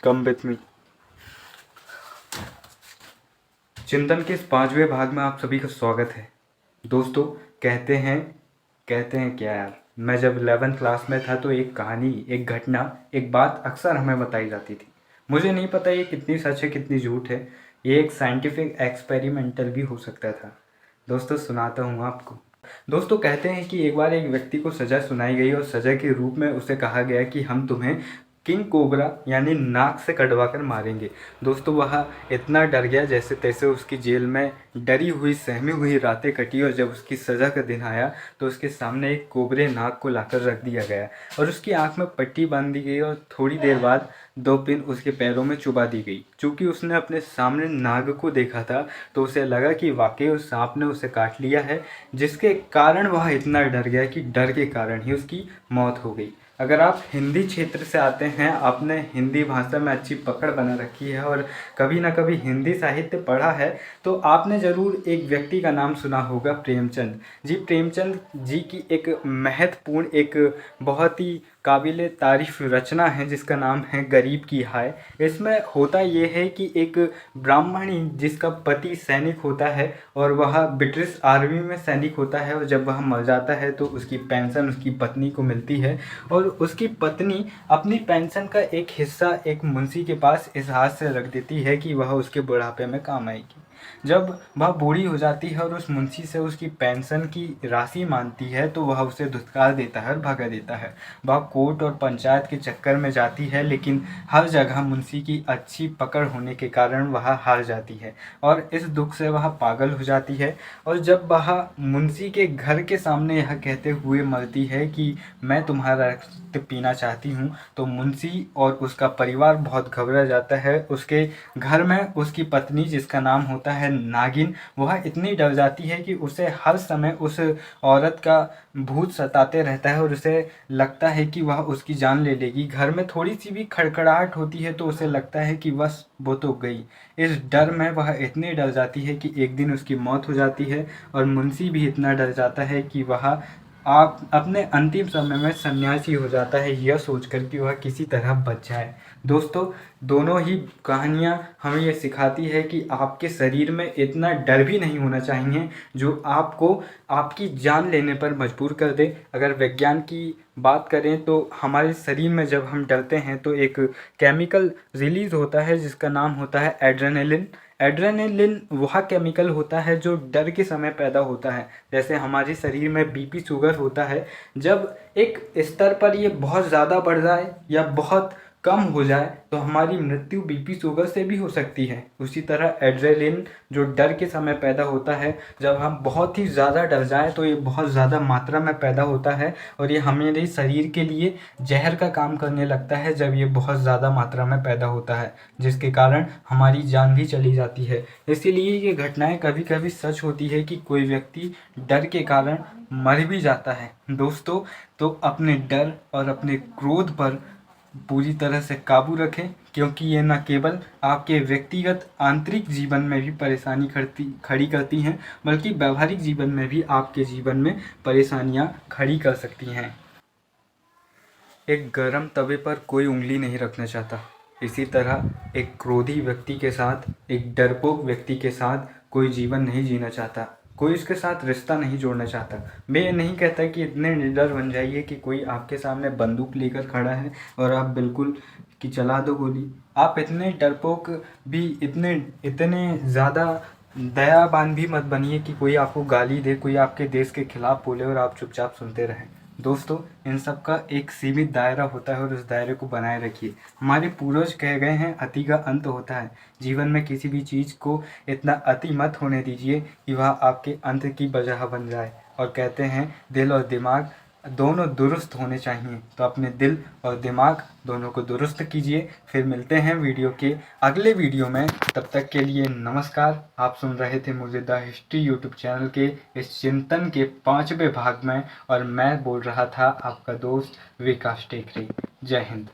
Come with me. चिंतन के इस 5वें भाग में आप सभी का स्वागत है। दोस्तों, कहते हैं क्या यार, मैं जब 11th क्लास में था तो एक कहानी, एक घटना, एक बात अक्सर हमें बताई जाती थी। मुझे नहीं पता ये कितनी सच है कितनी झूठ है। ये एक साइंटिफिक एक्सपेरिमेंटल भी हो सकता था। दोस्तों, सुनाता हूँ आपको। दोस्तों, कहते हैं कि एक बार एक व्यक्ति को सज़ा सुनाई गई और सज़ा के रूप में उसे कहा गया कि हम तुम्हें किंग कोबरा यानी नाक से कटवा कर मारेंगे। दोस्तों, वह इतना डर गया जैसे तैसे उसकी जेल में डरी हुई सहमी हुई रातें कटी और जब उसकी सज़ा का दिन आया तो उसके सामने एक कोबरे नाग को लाकर रख दिया गया और उसकी आंख में पट्टी बांध दी गई और थोड़ी देर बाद 2 पिन उसके पैरों में चुबा दी गई। चूँकि उसने अपने सामने नाग को देखा था तो उसे लगा कि वाकई उस सांप ने उसे काट लिया है, जिसके कारण वह इतना डर गया कि डर के कारण ही उसकी मौत हो गई। अगर आप हिंदी क्षेत्र से आते हैं, आपने हिंदी भाषा में अच्छी पकड़ बना रखी है और कभी ना कभी हिंदी साहित्य पढ़ा है तो आपने ज़रूर एक व्यक्ति का नाम सुना होगा, प्रेमचंद जी। प्रेमचंद जी की एक महत्वपूर्ण, एक बहुत ही काबिले तारीफ रचना है जिसका नाम है गरीब की हाय। इसमें होता ये है कि एक ब्राह्मणी जिसका पति सैनिक होता है और वह ब्रिटिश आर्मी में सैनिक होता है और जब वह मर जाता है तो उसकी पेंशन उसकी पत्नी को मिलती है और उसकी पत्नी अपनी पेंशन का एक हिस्सा एक मुंशी के पास इस हाथ से रख देती है कि वह उसके बुढ़ापे में काम आएगी। जब वह बूढ़ी हो जाती है और उस मुंशी से उसकी पेंशन की राशि मांगती है तो वह उसे धुतकार देता है और भगा देता है। वह कोर्ट और पंचायत के चक्कर में जाती है लेकिन हर जगह मुंशी की अच्छी पकड़ होने के कारण वह हार जाती है और इस दुख से वह पागल हो जाती है। और जब वह मुंशी के घर के सामने यह कहते हुए मरती है कि मैं तुम्हारा रक्त पीना चाहती हूँ तो मुंशी और उसका परिवार बहुत घबरा जाता है। उसके घर में उसकी पत्नी जिसका नाम होता है नागिन, वह इतनी डर जाती है कि उसे हर समय उस औरत का भूत सताते रहता है और उसे लगता है कि वह उसकी जान ले लेगी। घर में थोड़ी सी भी खड़खड़ाहट होती है तो उसे लगता है कि बस वो तो गई। इस डर में वह इतनी डर जाती है कि एक दिन उसकी मौत हो जाती है और मुंशी भी इतना डर जाता है कि वह आप अपने अंतिम समय में सन्यासी हो जाता है, यह सोचकर कि वह किसी तरह बच जाए। दोस्तों, दोनों ही कहानियाँ हमें ये सिखाती है कि आपके शरीर में इतना डर भी नहीं होना चाहिए जो आपको आपकी जान लेने पर मजबूर कर दे। अगर विज्ञान की बात करें तो हमारे शरीर में जब हम डरते हैं तो एक केमिकल रिलीज़ होता है जिसका नाम होता है एड्रेनलिन। एड्रेनलिन वह केमिकल होता है जो डर के समय पैदा होता है। जैसे हमारे शरीर में बीपी शुगर होता है, जब एक स्तर पर ये बहुत ज़्यादा बढ़ जाए या बहुत कम हो जाए तो हमारी मृत्यु बीपी शुगर से भी हो सकती है। उसी तरह एड्रेनलिन जो डर के समय पैदा होता है, जब हम बहुत ही ज़्यादा डर जाएं तो ये बहुत ज़्यादा मात्रा में पैदा होता है और ये हमारे शरीर के लिए जहर का काम करने लगता है जब ये बहुत ज़्यादा मात्रा में पैदा होता है, जिसके कारण हमारी जान भी चली जाती है। इसीलिए ये घटनाएं कभी कभी सच होती है कि कोई व्यक्ति डर के कारण मर भी जाता है। दोस्तों, तो अपने डर और अपने क्रोध पर पूरी तरह से काबू रखें, क्योंकि ये न केवल आपके व्यक्तिगत आंतरिक जीवन में भी परेशानी खड़ी करती हैं बल्कि व्यावहारिक जीवन में भी आपके जीवन में परेशानियां खड़ी कर सकती हैं। एक गर्म तवे पर कोई उंगली नहीं रखना चाहता, इसी तरह एक क्रोधी व्यक्ति के साथ, एक डरपोक व्यक्ति के साथ कोई जीवन नहीं जीना चाहता, कोई उसके साथ रिश्ता नहीं जोड़ना चाहता। मैं ये नहीं कहता कि इतने निडर बन जाइए कि कोई आपके सामने बंदूक लेकर खड़ा है और आप बिल्कुल कि चला दो गोली। आप इतने डरपोक भी, इतने इतने ज़्यादा दयावान भी मत बनिए कि कोई आपको गाली दे, कोई आपके देश के खिलाफ बोले और आप चुपचाप सुनते रहें। दोस्तों, इन सब का एक सीमित दायरा होता है और उस दायरे को बनाए रखिए। हमारे पूर्वज कह गए हैं, अति का अंत होता है। जीवन में किसी भी चीज़ को इतना अति मत होने दीजिए कि वह आपके अंत की वजह बन जाए। और कहते हैं दिल और दिमाग दोनों दुरुस्त होने चाहिए, तो अपने दिल और दिमाग दोनों को दुरुस्त कीजिए। फिर मिलते हैं वीडियो के अगले वीडियो में, तब तक के लिए नमस्कार। आप सुन रहे थे मुझे द हिस्ट्री यूट्यूब चैनल के इस चिंतन के 5वें भाग में और मैं बोल रहा था आपका दोस्त विकास टेकरी। जय हिंद।